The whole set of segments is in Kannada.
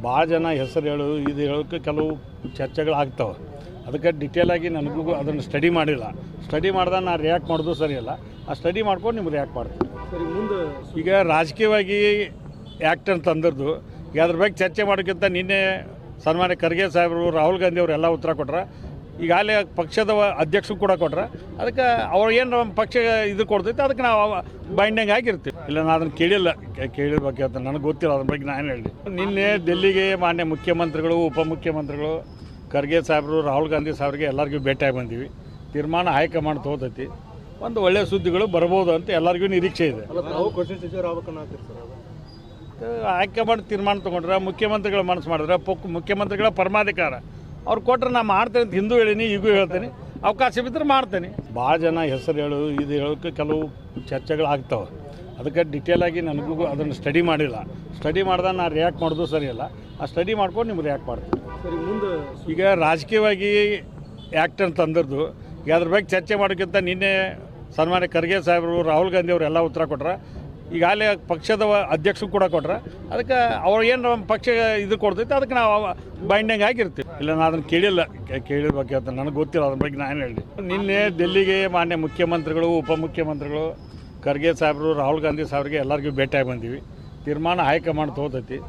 ಭಾಳ ಜನ ಹೆಸರು ಇದು ಹೇಳೋಕ್ಕೆ ಕೆಲವು ಚರ್ಚೆಗಳಾಗ್ತವೆ. ಅದಕ್ಕೆ ಡಿಟೇಲಾಗಿ ನನಗೂ ಅದನ್ನು ಸ್ಟಡಿ ಮಾಡಿಲ್ಲ. ಸ್ಟಡಿ ಮಾಡ್ದಾಗ ನಾನು ರಿಯಾಕ್ಟ್ ಮಾಡೋದು ಸರಿಯಲ್ಲ. ಆ ಸ್ಟಡಿ ಮಾಡ್ಕೊಂಡು ನಿಮ್ಗೆ ರಿಯಾಕ್ಟ್ ಮಾಡ್ತೀನಿ. ಸರಿ, ಮುಂದೆ ಈಗ ರಾಜಕೀಯವಾಗಿ ಆ್ಯಕ್ಟ್ ಅಂತ ಅಂದಿದ್ದು ಈಗ ಅದ್ರ ಬಗ್ಗೆ ಚರ್ಚೆ ಮಾಡೋಕ್ಕಿಂತ ನಿನ್ನೆ ಸನ್ಮಾನ್ಯ ಖರ್ಗೆ ಸಾಹೇಬರು, ರಾಹುಲ್ ಗಾಂಧಿ ಅವರು ಎಲ್ಲ ಉತ್ತರ ಕೊಟ್ರೆ. ಈಗಾಗಲೇ ಪಕ್ಷದ ಅಧ್ಯಕ್ಷರು ಕೂಡ ಕೊಟ್ರೆ. ಅದಕ್ಕೆ ಅವ್ರು ಏನು ನಮ್ಮ ಪಕ್ಷ ಇದು ಕೊಡ್ತೈತೆ ಅದಕ್ಕೆ ನಾವು ಬೈಂಡಿಂಗ್ ಆಗಿರ್ತೀವಿ. ಇಲ್ಲ, ನಾನು ಅದನ್ನು ಕೇಳಿದ ಬಗ್ಗೆ ಅಂತ ನನಗೆ ಗೊತ್ತಿಲ್ಲ. ಅದ್ರ ಬಗ್ಗೆ ನಾನು ಹೇಳಿ ನಿನ್ನೆ ಡೆಲ್ಲಿಗೆ ಮಾನ್ಯ ಮುಖ್ಯಮಂತ್ರಿಗಳು, ಉಪಮುಖ್ಯಮಂತ್ರಿಗಳು, ಖರ್ಗೆ ಸಾಹೇಬರು, ರಾಹುಲ್ ಗಾಂಧಿ ಸಾಹೇಬ್ರಿಗೆ ಎಲ್ಲರಿಗೂ ಭೇಟಿಯಾಗಿ ಬಂದೀವಿ. ತೀರ್ಮಾನ ಹೈಕಮಾಂಡ್ ತೊಗೊತೈತಿ. ಒಂದು ಒಳ್ಳೆಯ ಸುದ್ದಿಗಳು ಬರ್ಬೋದು ಅಂತ ಎಲ್ಲರಿಗೂ ನಿರೀಕ್ಷೆ ಇದೆ. ಹೈಕಮಾಂಡ್ ತೀರ್ಮಾನ ತೊಗೊಂಡ್ರೆ, ಮುಖ್ಯಮಂತ್ರಿಗಳು ಮನಸ್ಸು ಮಾಡಿದ್ರೆ, ಮುಖ್ಯಮಂತ್ರಿಗಳ ಪರಮಾಧಿಕಾರ ಅವ್ರು ಕೊಟ್ಟರೆ ನಾನು ಮಾಡ್ತೇನೆ ಅಂತ ಹಿಂದೂ ಹೇಳೀನಿ, ಈಗೂ ಹೇಳ್ತೇನೆ. ಅವಕಾಶ ಬಿದ್ದರೆ ಮಾಡ್ತೇನೆ. ಭಾಳ ಜನ ಹೆಸರು ಇದು ಹೇಳೋಕ್ಕೆ ಕೆಲವು ಚರ್ಚೆಗಳಾಗ್ತವೆ. ಅದಕ್ಕೆ ಡಿಟೇಲಾಗಿ ನನಗೂ ಅದನ್ನು ಸ್ಟಡಿ ಮಾಡಿಲ್ಲ. ಸ್ಟಡಿ ಮಾಡ್ದಾಗ ನಾನು ರಿಯಾಕ್ಟ್ ಮಾಡೋದು ಸರಿಯಲ್ಲ. ಆ ಸ್ಟಡಿ ಮಾಡ್ಕೊಂಡು ನಿಮ್ಗೆ ರಿಯಾಕ್ಟ್ ಮಾಡ್ತೀನಿ. ಸರಿ, ಮುಂದೆ ಈಗ ರಾಜಕೀಯವಾಗಿ ಆ್ಯಕ್ಟ್ ಅಂತ ಅಂದಿದ್ದು ಈಗ ಅದ್ರ ಬಗ್ಗೆ ಚರ್ಚೆ ಮಾಡೋಕ್ಕಿಂತ ನಿನ್ನೆ ಸನ್ಮಾನ್ಯ ಖರ್ಗೆ ಸಾಹೇಬರು, ರಾಹುಲ್ ಗಾಂಧಿ ಅವರು ಎಲ್ಲ ಉತ್ತರ ಕೊಟ್ರೆ. ಈಗಾಗಲೇ ಪಕ್ಷದ ಅಧ್ಯಕ್ಷರು ಕೂಡ ಕೊಟ್ರೆ. ಅದಕ್ಕೆ ಅವ್ರು ಏನು ನಮ್ಮ ಪಕ್ಷ ಇದು ಕೊಡ್ತೈತೆ ಅದಕ್ಕೆ ನಾವು ಬೈಂಡಿಂಗ್ ಆಗಿರ್ತೀವಿ. ಇಲ್ಲ, ನಾನು ಅದನ್ನು ಕೇಳಿದ ಬಗ್ಗೆ ಅಂತ ನನಗೆ ಗೊತ್ತಿಲ್ಲ. ಅದ್ರ ಬಗ್ಗೆ ನಾನು ಹೇಳಿ ನಿನ್ನೆ ಡೆಲ್ಲಿಗೆ ಮಾನ್ಯ ಮುಖ್ಯಮಂತ್ರಿಗಳು, ಉಪಮುಖ್ಯಮಂತ್ರಿಗಳು, ಖರ್ಗೆ ಸಾಹೇಬರು, ರಾಹುಲ್ ಗಾಂಧಿ ಸಾಹೇಬ್ರಿಗೆ ಎಲ್ಲರಿಗೂ ಭೇಟಿಯಾಗಿ ಬಂದೀವಿ. ತೀರ್ಮಾನ ಹೈಕಮಾಂಡ್ ತೊಗೊತೈತಿ.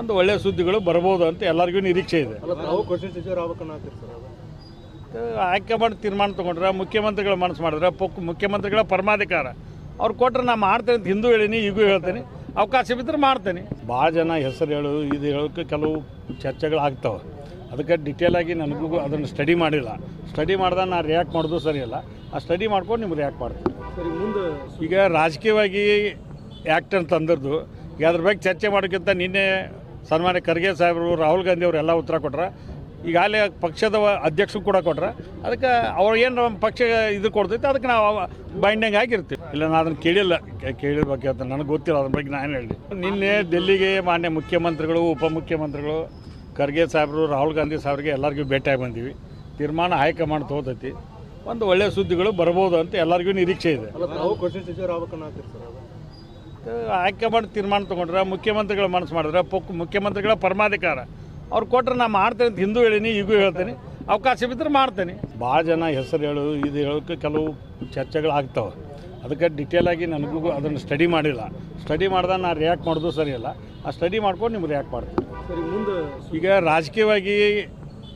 ಒಂದು ಒಳ್ಳೆಯ ಸುದ್ದಿಗಳು ಬರ್ಬೋದು ಅಂತ ಎಲ್ಲರಿಗೂ ನಿರೀಕ್ಷೆ ಇದೆ. ಹೈಕಮಾಂಡ್ ತೀರ್ಮಾನ ತೊಗೊಂಡ್ರೆ, ಮುಖ್ಯಮಂತ್ರಿಗಳು ಮನಸ್ಸು ಮಾಡಿದ್ರೆ, ಮುಖ್ಯಮಂತ್ರಿಗಳ ಪರಮಾಧಿಕಾರ ಅವ್ರು ಕೊಟ್ಟರೆ ನಾನು ಮಾಡ್ತೇನೆ ಅಂತ ಹಿಂದೂ ಹೇಳೀನಿ, ಈಗೂ ಹೇಳ್ತೇನೆ. ಅವಕಾಶ ಬಿದ್ದರೆ ಮಾಡ್ತೇನೆ. ಭಾಳ ಜನ ಹೆಸರು ಇದು ಹೇಳೋಕ್ಕೆ ಕೆಲವು ಚರ್ಚೆಗಳಾಗ್ತವೆ. ಅದಕ್ಕೆ ಡಿಟೇಲಾಗಿ ನನಗೂ ಅದನ್ನು ಸ್ಟಡಿ ಮಾಡಿಲ್ಲ. ಸ್ಟಡಿ ಮಾಡ್ದಾಗ ನಾನು ರಿಯಾಕ್ಟ್ ಮಾಡೋದು ಸರಿಯಲ್ಲ. ಆ ಸ್ಟಡಿ ಮಾಡ್ಕೊಂಡು ನಿಮ್ಗೆ ರಿಯಾಕ್ಟ್ ಮಾಡ್ತೀನಿ. ಸರಿ, ಮುಂದೆ ಈಗ ರಾಜಕೀಯವಾಗಿ ಆ್ಯಕ್ಟ್ ಅಂತ ಅಂದಿದ್ದು ಈಗ ಅದ್ರ ಬಗ್ಗೆ ಚರ್ಚೆ ಮಾಡೋಕ್ಕಿಂತ ನಿನ್ನೆ ಸನ್ಮಾನ್ಯ ಖರ್ಗೆ ಸಾಹೇಬರು, ರಾಹುಲ್ ಗಾಂಧಿ ಅವರು ಎಲ್ಲ ಉತ್ತರ ಕೊಟ್ರೆ. ಈಗಾಗಲೇ ಪಕ್ಷದ ಅಧ್ಯಕ್ಷರು ಕೂಡ ಕೊಟ್ರೆ. ಅದಕ್ಕೆ ಅವ್ರು ಏನು ನಮ್ಮ ಪಕ್ಷ ಇದು ಕೊಡ್ತೈತೆ ಅದಕ್ಕೆ ನಾವು ಬೈಂಡಿಂಗ್ ಆಗಿರ್ತೀವಿ. ಇಲ್ಲ, ನಾನು ಅದನ್ನು ಕೇಳಿದ ಬಗ್ಗೆ ಅಂತ ನನಗೆ ಗೊತ್ತಿಲ್ಲ. ಅದ್ರ ಬಗ್ಗೆ ನಾನು ಹೇಳಿ ನಿನ್ನೆ ಡೆಲ್ಲಿಗೆ ಮಾನ್ಯ ಮುಖ್ಯಮಂತ್ರಿಗಳು, ಉಪಮುಖ್ಯಮಂತ್ರಿಗಳು, ಖರ್ಗೆ ಸಾಹೇಬರು, ರಾಹುಲ್ ಗಾಂಧಿ ಸಾಹೇಬ್ರಿಗೆ ಎಲ್ಲರಿಗೂ ಭೇಟಿಯಾಗಿ ಬಂದೀವಿ. ತೀರ್ಮಾನ ಹೈಕಮಾಂಡ್ ತೊಗೊತೈತಿ. ಒಂದು ಒಳ್ಳೆಯ ಸುದ್ದಿಗಳು ಬರ್ಬೋದು ಅಂತ ಎಲ್ಲರಿಗೂ ನಿರೀಕ್ಷೆ ಇದೆ. ಹೈಕಮಾಂಡ್ ತೀರ್ಮಾನ ತೊಗೊಂಡ್ರೆ, ಮುಖ್ಯಮಂತ್ರಿಗಳು ಮನಸ್ಸು ಮಾಡಿದ್ರೆ, ಮುಖ್ಯಮಂತ್ರಿಗಳ ಪರಮಾಧಿಕಾರ ಅವ್ರು ಕೊಟ್ಟರೆ ನಾನು ಮಾಡ್ತೇನೆ ಅಂತ ಹಿಂದೂ ಹೇಳೀನಿ, ಈಗೂ ಹೇಳ್ತೇನೆ. ಅವಕಾಶ ಬಿದ್ದರೆ ಮಾಡ್ತೇನೆ. ಭಾಳ ಜನ ಹೆಸರು ಇದು ಹೇಳೋಕ್ಕೆ ಕೆಲವು ಚರ್ಚೆಗಳಾಗ್ತವೆ. ಅದಕ್ಕೆ ಡಿಟೇಲಾಗಿ ನನಗೂ ಅದನ್ನು ಸ್ಟಡಿ ಮಾಡಿಲ್ಲ. ಸ್ಟಡಿ ಮಾಡ್ದಾಗ ನಾನು ರಿಯಾಕ್ಟ್ ಮಾಡೋದು ಸರಿಯಲ್ಲ. ಆ ಸ್ಟಡಿ ಮಾಡ್ಕೊಂಡು ನಿಮ್ಗೆ ರಿಯಾಕ್ಟ್ ಮಾಡ್ತೀನಿ. ಸರಿ, ಮುಂದೆ ಈಗ ರಾಜಕೀಯವಾಗಿ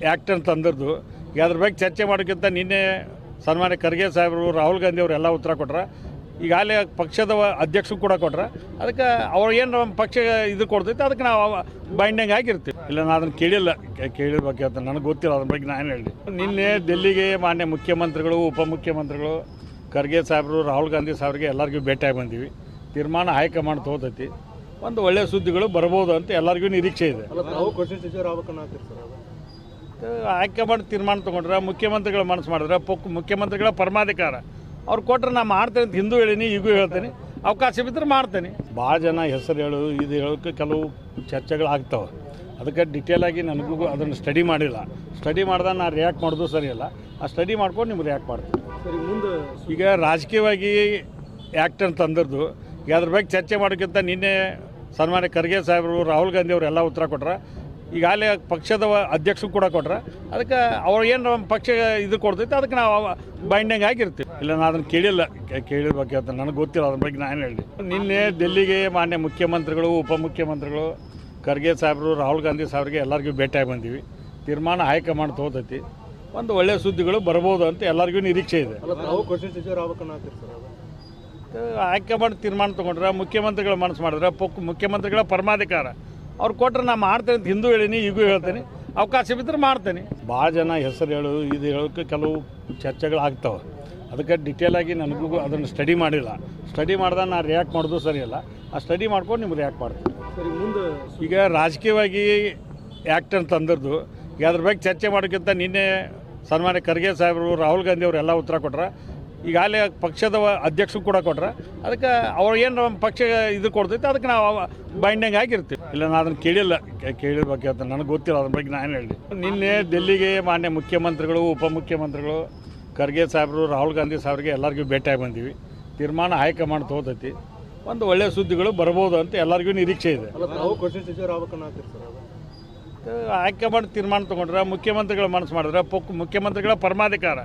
ಆ್ಯಕ್ಟ್ ಅಂತ ಅಂದಿದ್ದು ಈಗ ಅದ್ರ ಬಗ್ಗೆ ಚರ್ಚೆ ಮಾಡೋಕ್ಕಿಂತ ನಿನ್ನೆ ಸನ್ಮಾನ್ಯ ಖರ್ಗೆ ಸಾಹೇಬರು, ರಾಹುಲ್ ಗಾಂಧಿ ಅವರು ಎಲ್ಲ ಉತ್ತರ ಕೊಟ್ರೆ. ಈಗಾಗಲೇ ಪಕ್ಷದ ಅಧ್ಯಕ್ಷರು ಕೂಡ ಕೊಟ್ರೆ. ಅದಕ್ಕೆ ಅವ್ರು ಏನು ನಮ್ಮ ಪಕ್ಷ ಇದು ಕೊಡ್ತೈತೆ ಅದಕ್ಕೆ ನಾವು ಬೈಂಡಿಂಗ್ ಆಗಿರ್ತೀವಿ. ಇಲ್ಲ, ನಾನು ಅದನ್ನು ಕೇಳಿದ ಬಗ್ಗೆ ಅಂತ ನನಗೆ ಗೊತ್ತಿಲ್ಲ. ಅದ್ರ ಬಗ್ಗೆ ನಾನು ಹೇಳಿ ನಿನ್ನೆ ಡೆಲ್ಲಿಗೆ ಮಾನ್ಯ ಮುಖ್ಯಮಂತ್ರಿಗಳು, ಉಪಮುಖ್ಯಮಂತ್ರಿಗಳು, ಖರ್ಗೆ ಸಾಹೇಬರು, ರಾಹುಲ್ ಗಾಂಧಿ ಸಾಹೇಬ್ರಿಗೆ ಎಲ್ಲರಿಗೂ ಭೇಟಿಯಾಗಿ ಬಂದೀವಿ. ತೀರ್ಮಾನ ಹೈಕಮಾಂಡ್ ತೊಗೊತೈತಿ. ಒಂದು ಒಳ್ಳೆಯ ಸುದ್ದಿಗಳು ಬರ್ಬೋದು ಅಂತ ಎಲ್ಲರಿಗೂ ನಿರೀಕ್ಷೆ ಇದೆ. ಹೈಕಮಾಂಡ್ ತೀರ್ಮಾನ ತೊಗೊಂಡ್ರೆ, ಮುಖ್ಯಮಂತ್ರಿಗಳು ಮನಸ್ಸು ಮಾಡಿದ್ರೆ, ಮುಖ್ಯಮಂತ್ರಿಗಳ ಪರಮಾಧಿಕಾರ ಅವ್ರು ಕೊಟ್ಟರೆ ನಾನು ಮಾಡ್ತೇನೆ ಅಂತ ಹಿಂದೂ ಹೇಳೀನಿ, ಈಗೂ ಹೇಳ್ತೇನೆ. ಅವಕಾಶ ಬಿದ್ದರೆ ಮಾಡ್ತೇನೆ. ಭಾಳ ಜನ ಹೆಸರು ಇದು ಹೇಳೋಕ್ಕೆ ಕೆಲವು ಚರ್ಚೆಗಳಾಗ್ತವೆ. ಅದಕ್ಕೆ ಡಿಟೇಲಾಗಿ ನನಗೂ ಅದನ್ನು ಸ್ಟಡಿ ಮಾಡಿಲ್ಲ. ಸ್ಟಡಿ ಮಾಡ್ದಾಗ ನಾನು ರಿಯಾಕ್ಟ್ ಮಾಡೋದು ಸರಿಯಲ್ಲ. ಆ ಸ್ಟಡಿ ಮಾಡ್ಕೊಂಡು ನಿಮ್ಗೆ ರಿಯಾಕ್ಟ್ ಮಾಡ್ತೀನಿ. ಸರಿ, ಮುಂದೆ ಈಗ ರಾಜಕೀಯವಾಗಿ ಆ್ಯಕ್ಟ್ ಅಂತ ಅಂದಿದ್ದು ಈಗ ಅದ್ರ ಬಗ್ಗೆ ಚರ್ಚೆ ಮಾಡೋಕ್ಕಿಂತ ನಿನ್ನೆ ಸನ್ಮಾನ್ಯ ಖರ್ಗೆ ಸಾಹೇಬರು, ರಾಹುಲ್ ಗಾಂಧಿ ಅವರು ಎಲ್ಲ ಉತ್ತರ ಕೊಟ್ರೆ. ಈಗಾಗಲೇ ಪಕ್ಷದ ಅಧ್ಯಕ್ಷರು ಕೂಡ ಕೊಟ್ರೆ. ಅದಕ್ಕೆ ಅವ್ರು ಏನು ನಮ್ಮ ಪಕ್ಷ ಇದು ಕೊಡ್ತೈತೆ ಅದಕ್ಕೆ ನಾವು ಬೈಂಡಿಂಗ್ ಆಗಿರ್ತೀವಿ. ಇಲ್ಲ, ನಾನು ಅದನ್ನು ಕೇಳಿದ ಬಗ್ಗೆ ಅಂತ ನನಗೆ ಗೊತ್ತಿಲ್ಲ. ಅದ್ರ ಬಗ್ಗೆ ನಾನು ಹೇಳಿ ನಿನ್ನೆ ಡೆಲ್ಲಿಗೆ ಮಾನ್ಯ ಮುಖ್ಯಮಂತ್ರಿಗಳು, ಉಪಮುಖ್ಯಮಂತ್ರಿಗಳು, ಖರ್ಗೆ ಸಾಹೇಬರು, ರಾಹುಲ್ ಗಾಂಧಿ ಸಾಹೇಬ್ರಿಗೆ ಎಲ್ಲರಿಗೂ ಭೇಟಿಯಾಗಿ ಬಂದೀವಿ. ತೀರ್ಮಾನ ಹೈಕಮಾಂಡ್ ತೊಗೊತೈತಿ. ಒಂದು ಒಳ್ಳೆಯ ಸುದ್ದಿಗಳು ಬರ್ಬೋದು ಅಂತ ಎಲ್ಲರಿಗೂ ನಿರೀಕ್ಷೆ ಇದೆ. ಹೈಕಮಾಂಡ್ ತೀರ್ಮಾನ ತೊಗೊಂಡ್ರೆ, ಮುಖ್ಯಮಂತ್ರಿಗಳು ಮನಸ್ಸು ಮಾಡಿದ್ರೆ, ಮುಖ್ಯಮಂತ್ರಿಗಳ ಪರಮಾಧಿಕಾರ ಅವ್ರು ಕೊಟ್ಟರೆ ನಾನು ಮಾಡ್ತೇನೆ ಅಂತ ಹಿಂದೂ ಹೇಳೀನಿ, ಈಗೂ ಹೇಳ್ತೇನೆ. ಅವಕಾಶ ಬಿದ್ದರೆ ಮಾಡ್ತೇನೆ. ಭಾಳ ಜನ ಹೆಸರು ಇದು ಹೇಳೋಕ್ಕೆ ಕೆಲವು ಚರ್ಚೆಗಳಾಗ್ತವೆ. ಅದಕ್ಕೆ ಡಿಟೇಲಾಗಿ ನನಗೂ ಅದನ್ನು ಸ್ಟಡಿ ಮಾಡಿಲ್ಲ. ಸ್ಟಡಿ ಮಾಡ್ದಾಗ ನಾನು ರಿಯಾಕ್ಟ್ ಮಾಡೋದು ಸರಿಯಲ್ಲ. ಆ ಸ್ಟಡಿ ಮಾಡ್ಕೊಂಡು ನಿಮ್ಗೆ ರಿಯಾಕ್ಟ್ ಮಾಡ್ತೀನಿ. ಸರಿ, ಮುಂದೆ ಈಗ ರಾಜಕೀಯವಾಗಿ ಆ್ಯಕ್ಟ್ ಅಂತ ಅಂದಿದ್ದು ಈಗ ಅದ್ರ ಬಗ್ಗೆ ಚರ್ಚೆ ಮಾಡೋಕ್ಕಿಂತ ನಿನ್ನೆ ಸನ್ಮಾನ್ಯ ಖರ್ಗೆ ಸಾಹೇಬರು, ರಾಹುಲ್ ಗಾಂಧಿ ಅವರು ಎಲ್ಲ ಉತ್ತರ ಕೊಟ್ರೆ. ಈಗಾಗಲೇ ಪಕ್ಷದ ಅಧ್ಯಕ್ಷರು ಕೂಡ ಕೊಟ್ರೆ. ಅದಕ್ಕೆ ಅವ್ರು ಏನು ನಮ್ಮ ಪಕ್ಷ ಇದು ಕೊಡ್ತೈತೆ ಅದಕ್ಕೆ ನಾವು ಬೈಂಡಿಂಗ್ ಆಗಿರ್ತೀವಿ. ಇಲ್ಲ, ನಾನು ಅದನ್ನು ಕೇಳಿದ ಬಗ್ಗೆ ಅಂತ ನನಗೆ ಗೊತ್ತಿಲ್ಲ. ಅದ್ರ ಬಗ್ಗೆ ನಾನು ಹೇಳಿ ನಿನ್ನೆ ಡೆಲ್ಲಿಗೆ ಮಾನ್ಯ ಮುಖ್ಯಮಂತ್ರಿಗಳು, ಉಪಮುಖ್ಯಮಂತ್ರಿಗಳು, ಖರ್ಗೆ ಸಾಹೇಬರು, ರಾಹುಲ್ ಗಾಂಧಿ ಸಾಹೇಬ್ರಿಗೆ ಎಲ್ಲರಿಗೂ ಭೇಟಿಯಾಗಿ ಬಂದೀವಿ. ತೀರ್ಮಾನ ಹೈಕಮಾಂಡ್ ತೊಗೊತೈತಿ. ಒಂದು ಒಳ್ಳೆಯ ಸುದ್ದಿಗಳು ಬರ್ಬೋದು ಅಂತ ಎಲ್ಲರಿಗೂ ನಿರೀಕ್ಷೆ ಇದೆ. ಹೈಕಮಾಂಡ್ ತೀರ್ಮಾನ ತೊಗೊಂಡ್ರೆ ಮುಖ್ಯಮಂತ್ರಿಗಳ ಮನಸ್ಸು ಮಾಡಿದ್ರೆ ಮುಖ್ಯಮಂತ್ರಿಗಳ ಪರಮಾಧಿಕಾರ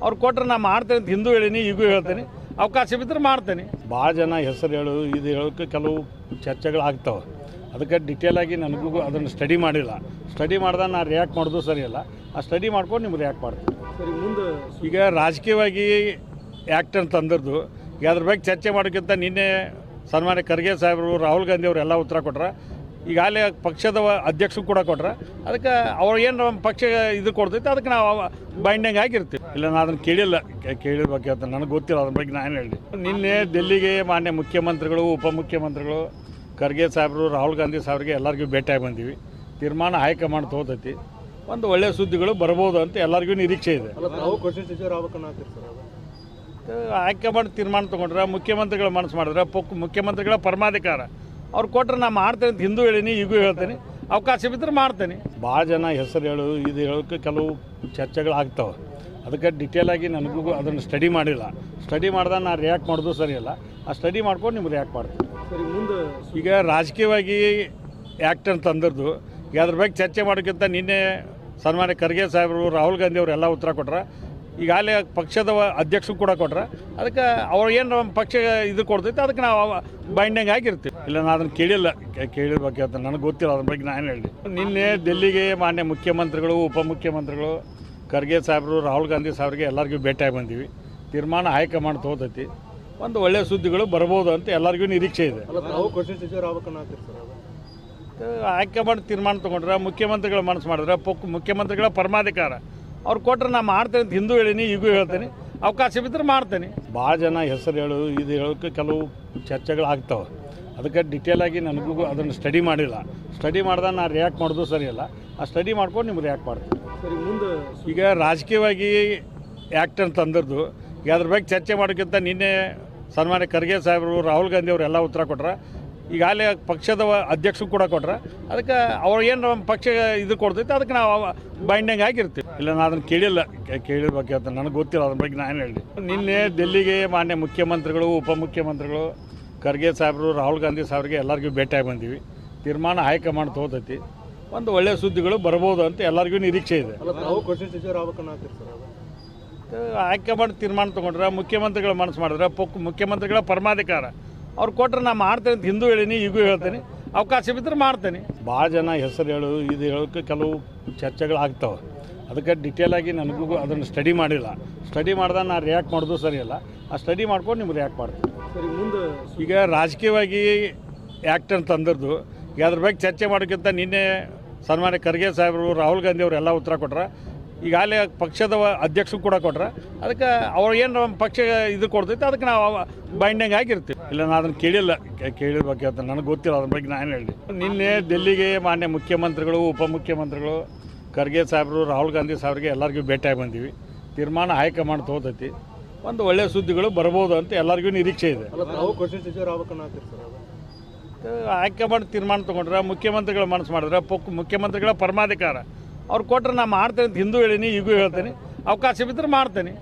ಅವ್ರು ಕೊಟ್ಟರೆ ನಾ ಮಾಡ್ತೇನೆ ಅಂತ ಹಿಂದೂ ಹೇಳೀನಿ, ಈಗೂ ಹೇಳ್ತೇನೆ. ಅವಕಾಶ ಬಿದ್ದರೆ ಮಾಡ್ತೇನೆ. ಭಾಳ ಜನ ಹೆಸರು ಇದು ಹೇಳೋಕ್ಕೆ ಕೆಲವು ಚರ್ಚೆಗಳಾಗ್ತವೆ. ಅದಕ್ಕೆ ಡಿಟೇಲಾಗಿ ನನಗೂ ಅದನ್ನು ಸ್ಟಡಿ ಮಾಡಿಲ್ಲ. ಸ್ಟಡಿ ಮಾಡ್ದಾಗ ನಾನು ರಿಯಾಕ್ಟ್ ಮಾಡೋದು ಸರಿಯಲ್ಲ. ಆ ಸ್ಟಡಿ ಮಾಡ್ಕೊಂಡು ನಿಮ್ಗೆ ರಿಯಾಕ್ಟ್ ಮಾಡ್ತೀನಿ. ಸರಿ, ಮುಂದೆ ಈಗ ರಾಜಕೀಯವಾಗಿ ಆ್ಯಕ್ಟ್ ಅಂತ ತಂದಿದ್ದು ಈಗ ಅದ್ರ ಬಗ್ಗೆ ಚರ್ಚೆ ಮಾಡೋಕ್ಕಿಂತ ನಿನ್ನೆ ಸನ್ಮಾನ್ಯ ಖರ್ಗೆ ಸಾಹೇಬರು, ರಾಹುಲ್ ಗಾಂಧಿ ಅವರು ಎಲ್ಲ ಉತ್ತರ ಕೊಟ್ರೆ. ಈಗಾಗಲೇ ಪಕ್ಷದ ಅಧ್ಯಕ್ಷರು ಕೂಡ ಕೊಟ್ರೆ. ಅದಕ್ಕೆ ಅವ್ರು ಏನು ನಮ್ಮ ಪಕ್ಷ ಇದು ಕೊಡ್ತೈತೆ ಅದಕ್ಕೆ ನಾವು ಬೈಂಡಿಂಗ್ ಆಗಿರ್ತೀವಿ. ಇಲ್ಲ ನಾನು ಅದನ್ನು ಕೇಳಿರ್ಬೇಕು ಅಂತ ನನಗೆ ಗೊತ್ತಿಲ್ಲ. ಅದ್ರ ಬಗ್ಗೆ ನಾನು ಹೇಳಿ ನಿನ್ನೆ ಡೆಲ್ಲಿಗೆ ಮಾನ್ಯ ಮುಖ್ಯಮಂತ್ರಿಗಳು, ಉಪಮುಖ್ಯಮಂತ್ರಿಗಳು, ಖರ್ಗೆ ಸಾಹೇಬರು, ರಾಹುಲ್ ಗಾಂಧಿ ಸಾಹೇಬ್ರಿಗೆ ಎಲ್ಲರಿಗೂ ಭೇಟಿಯಾಗಿ ಬಂದೀವಿ. ತೀರ್ಮಾನ ಹೈಕಮಾಂಡ್ ತೊಗೊತೈತಿ. ಒಂದು ಒಳ್ಳೆಯ ಸುದ್ದಿಗಳು ಬರ್ಬೋದು ಅಂತ ಎಲ್ಲರಿಗೂ ನಿರೀಕ್ಷೆ ಇದೆ. ಹೈಕಮಾಂಡ್ ತೀರ್ಮಾನ ತೊಗೊಂಡ್ರೆ ಮುಖ್ಯಮಂತ್ರಿಗಳ ಮನಸ್ಸು ಮಾಡಿದ್ರೆ ಮುಖ್ಯಮಂತ್ರಿಗಳ ಪರಮಾಧಿಕಾರ ಅವ್ರು ಕೊಟ್ಟರೆ ನಾ ಮಾಡ್ತೇನೆ ಅಂತ ಹಿಂದೂ ಹೇಳೀನಿ, ಈಗೂ ಹೇಳ್ತೇನೆ. ಅವಕಾಶ ಬಿದ್ದರೆ ಮಾಡ್ತೇನೆ. ಭಾಳ ಜನ ಹೆಸರು ಇದು ಹೇಳೋಕ್ಕೆ ಕೆಲವು ಚರ್ಚೆಗಳಾಗ್ತವೆ. ಅದಕ್ಕೆ ಡಿಟೇಲಾಗಿ ನನಗೂ ಅದನ್ನು ಸ್ಟಡಿ ಮಾಡಿಲ್ಲ. ಸ್ಟಡಿ ಮಾಡ್ದಾಗ ನಾನು ರಿಯಾಕ್ಟ್ ಮಾಡೋದು ಸರಿಯಲ್ಲ. ಆ ಸ್ಟಡಿ ಮಾಡ್ಕೊಂಡು ನಿಮ್ಗೆ ರಿಯಾಕ್ಟ್ ಮಾಡ್ತೀನಿ. ಸರಿ, ಮುಂದೆ ಈಗ ರಾಜಕೀಯವಾಗಿ ಆ್ಯಕ್ಟ್ ಅಂತ ತಂದಿದ್ದು ಈಗ ಅದ್ರ ಬಗ್ಗೆ ಚರ್ಚೆ ಮಾಡೋಕ್ಕಿಂತ ನಿನ್ನೆ ಸನ್ಮಾನ್ಯ ಖರ್ಗೆ ಸಾಹೇಬರು, ರಾಹುಲ್ ಗಾಂಧಿ ಅವರು ಎಲ್ಲ ಉತ್ತರ ಕೊಟ್ರೆ. ಈಗಾಗಲೇ ಪಕ್ಷದ ಅಧ್ಯಕ್ಷರು ಕೂಡ ಕೊಟ್ರೆ. ಅದಕ್ಕೆ ಅವ್ರು ಏನು ನಮ್ಮ ಪಕ್ಷ ಇದು ಕೊಡ್ತೈತೆ ಅದಕ್ಕೆ ನಾವು ಬೈಂಡಿಂಗ್ ಆಗಿರ್ತೀವಿ. ಇಲ್ಲ ನಾನು ಅದನ್ನು ಕೇಳಿರ್ಬೇಕು ಅಂತ ನನಗೆ ಗೊತ್ತಿಲ್ಲ. ಅದ್ರ ಬಗ್ಗೆ ನಾನು ಹೇಳಿ ನಿನ್ನೆ ಡೆಲ್ಲಿಗೆ ಮಾನ್ಯ ಮುಖ್ಯಮಂತ್ರಿಗಳು, ಉಪಮುಖ್ಯಮಂತ್ರಿಗಳು, ಖರ್ಗೆ ಸಾಹೇಬರು, ರಾಹುಲ್ ಗಾಂಧಿ ಸಾಹೇಬ್ರಿಗೆ ಎಲ್ಲರಿಗೂ ಭೇಟಿಯಾಗಿ ಬಂದೀವಿ. ತೀರ್ಮಾನ ಹೈಕಮಾಂಡ್ ತೊಗೊತೈತಿ. ಒಂದು ಒಳ್ಳೆಯ ಸುದ್ದಿಗಳು ಬರ್ಬೋದು ಅಂತ ಎಲ್ಲರಿಗೂ ನಿರೀಕ್ಷೆ ಇದೆ. ಹೈಕಮಾಂಡ್ ತೀರ್ಮಾನ ತೊಗೊಂಡ್ರೆ ಮುಖ್ಯಮಂತ್ರಿಗಳ ಮನಸ್ಸು ಮಾಡಿದ್ರೆ ಮುಖ್ಯಮಂತ್ರಿಗಳ ಪರಮಾಧಿಕಾರ ಅವ್ರು ಕೊಟ್ಟರೆ ನಾ ಮಾಡ್ತೇನೆ ಅಂತ ಹಿಂದೂ ಹೇಳೀನಿ, ಈಗೂ ಹೇಳ್ತೇನೆ. ಅವಕಾಶ ಬಿದ್ದರೆ ಮಾಡ್ತೇನೆ. ಭಾಳ ಜನ ಹೆಸರು ಇದು ಹೇಳೋಕ್ಕೆ ಕೆಲವು ಚರ್ಚೆಗಳಾಗ್ತವೆ. ಅದಕ್ಕೆ ಡಿಟೇಲಾಗಿ ನನಗೂ ಅದನ್ನು ಸ್ಟಡಿ ಮಾಡಿಲ್ಲ. ಸ್ಟಡಿ ಮಾಡ್ದಾಗ ನಾನು ರಿಯಾಕ್ಟ್ ಮಾಡೋದು ಸರಿಯಲ್ಲ. ಆ ಸ್ಟಡಿ ಮಾಡ್ಕೊಂಡು ನಿಮ್ಗೆ ರಿಯಾಕ್ಟ್ ಮಾಡ್ತೀನಿ. ಸರಿ, ಮುಂದೆ ಈಗ ರಾಜಕೀಯವಾಗಿ ಆ್ಯಕ್ಟ್ ಅಂತ ತಂದಿದ್ದು ಈಗ ಅದ್ರ ಬಗ್ಗೆ ಚರ್ಚೆ ಮಾಡೋಕ್ಕಿಂತ ನಿನ್ನೆ ಸನ್ಮಾನ್ಯ ಖರ್ಗೆ ಸಾಹೇಬರು, ರಾಹುಲ್ ಗಾಂಧಿ ಅವರು ಎಲ್ಲ ಉತ್ತರ ಕೊಟ್ರೆ. ಈಗಾಗಲೇ ಪಕ್ಷದ ಅಧ್ಯಕ್ಷರು ಕೂಡ ಕೊಟ್ರೆ. ಅದಕ್ಕೆ ಅವ್ರು ಏನು ನಮ್ಮ ಪಕ್ಷ ಇದು ಕೊಡ್ತೈತೆ ಅದಕ್ಕೆ ನಾವು ಬೈಂಡಿಂಗ್ ಆಗಿರ್ತೀವಿ. ಇಲ್ಲ ನಾನು ಅದನ್ನು ಕೇಳಿರ್ಬೇಕು ಅಂತ ನನಗೆ ಗೊತ್ತಿಲ್ಲ. ಅದ್ರ ಬಗ್ಗೆ ನಾನು ಹೇಳಿ ನಿನ್ನೆ ಡೆಲ್ಲಿಗೆ ಮಾನ್ಯ ಮುಖ್ಯಮಂತ್ರಿಗಳು, ಉಪಮುಖ್ಯಮಂತ್ರಿಗಳು, ಖರ್ಗೆ ಸಾಹೇಬರು, ರಾಹುಲ್ ಗಾಂಧಿ ಸಾಹೇಬ್ರಿಗೆ ಎಲ್ಲರಿಗೂ ಭೇಟಿಯಾಗಿ ಬಂದೀವಿ. ತೀರ್ಮಾನ ಹೈಕಮಾಂಡ್ ತೊಗೊತೈತಿ. ಒಂದು ಒಳ್ಳೆಯ ಸುದ್ದಿಗಳು ಬರ್ಬೋದು ಅಂತ ಎಲ್ಲರಿಗೂ ನಿರೀಕ್ಷೆ ಇದೆ. ಹೈಕಮಾಂಡ್ ತೀರ್ಮಾನ ತೊಗೊಂಡ್ರೆ ಮುಖ್ಯಮಂತ್ರಿಗಳ ಮನಸ್ಸು ಮಾಡಿದ್ರೆ ಮುಖ್ಯಮಂತ್ರಿಗಳ ಪರಮಾಧಿಕಾರ ಅವ್ರು ಕೊಟ್ಟರೆ ನಾ ಮಾಡ್ತೇನೆ ಅಂತ ಹಿಂದೂ ಹೇಳೀನಿ, ಈಗೂ ಹೇಳ್ತೇನೆ. ಅವಕಾಶ ಬಿದ್ದರೆ ಮಾಡ್ತೇನೆ. ಭಾಳ ಜನ ಹೆಸರು ಇದು ಹೇಳೋಕ್ಕೆ ಕೆಲವು ಚರ್ಚೆಗಳಾಗ್ತವೆ. ಅದಕ್ಕೆ ಡಿಟೇಲಾಗಿ ನನಗೂ ಅದನ್ನು ಸ್ಟಡಿ ಮಾಡಿಲ್ಲ. ಸ್ಟಡಿ ಮಾಡ್ದಾಗ ನಾನು ರಿಯಾಕ್ಟ್ ಮಾಡೋದು ಸರಿಯಲ್ಲ. ಆ ಸ್ಟಡಿ ಮಾಡ್ಕೊಂಡು ನಿಮ್ಗೆ ರಿಯಾಕ್ಟ್ ಮಾಡ್ತೀನಿ. ಸರಿ, ಮುಂದೆ ಈಗ ರಾಜಕೀಯವಾಗಿ ಆ್ಯಕ್ಟ್ ಅಂತ ತಂದಿದ್ದು ಈಗ ಅದ್ರ ಬಗ್ಗೆ ಚರ್ಚೆ ಮಾಡೋಕ್ಕಿಂತ ನಿನ್ನೆ ಸನ್ಮಾನ್ಯ ಖರ್ಗೆ ಸಾಹೇಬರು, ರಾಹುಲ್ ಗಾಂಧಿ ಅವರು ಎಲ್ಲ ಉತ್ತರ ಕೊಟ್ರೆ. ಈಗಾಗಲೇ ಪಕ್ಷದ ಅಧ್ಯಕ್ಷರು ಕೂಡ ಕೊಟ್ರೆ. ಅದಕ್ಕೆ ಅವ್ರು ಏನು ನಮ್ಮ ಪಕ್ಷ ಇದು ಕೊಡ್ತೈತೆ ಅದಕ್ಕೆ ನಾವು ಬೈಂಡಿಂಗ್ ಆಗಿರ್ತೀವಿ. ಇಲ್ಲ ನಾನು ಅದನ್ನು ಕೇಳಿರ್ಬೇಕು ಅಂತ ನನಗೆ ಗೊತ್ತಿಲ್ಲ. ಅದ್ರ ಬಗ್ಗೆ ನಾನು ಹೇಳಿ ನಿನ್ನೆ ಡೆಲ್ಲಿಗೆ ಮಾನ್ಯ ಮುಖ್ಯಮಂತ್ರಿಗಳು, ಉಪಮುಖ್ಯಮಂತ್ರಿಗಳು, ಖರ್ಗೆ ಸಾಹೇಬರು, ರಾಹುಲ್ ಗಾಂಧಿ ಸಾಹೇಬ್ರಿಗೆ ಎಲ್ಲರಿಗೂ ಭೇಟಿಯಾಗಿ ಬಂದೀವಿ. ತೀರ್ಮಾನ ಹೈಕಮಾಂಡ್ ತೊಗೊತೈತಿ. ಒಂದು ಒಳ್ಳೆಯ ಸುದ್ದಿಗಳು ಬರ್ಬೋದು ಅಂತ ಎಲ್ಲರಿಗೂ ನಿರೀಕ್ಷೆ ಇದೆ. ಹೈಕಮಾಂಡ್ ತೀರ್ಮಾನ ತೊಗೊಂಡ್ರೆ ಮುಖ್ಯಮಂತ್ರಿಗಳ ಮನಸ್ಸು ಮಾಡಿದ್ರೆ ಮುಖ್ಯಮಂತ್ರಿಗಳ ಪರಮಾಧಿಕಾರ ಅವ್ರು ಕೊಟ್ಟರೆ ನಾ ಮಾಡ್ತೇನೆ ಅಂತ ಹಿಂದೂ ಹೇಳೀನಿ, ಈಗೂ ಹೇಳ್ತೇನೆ. ಅವಕಾಶ ಬಿದ್ದರೆ ಮಾಡ್ತೇನೆ.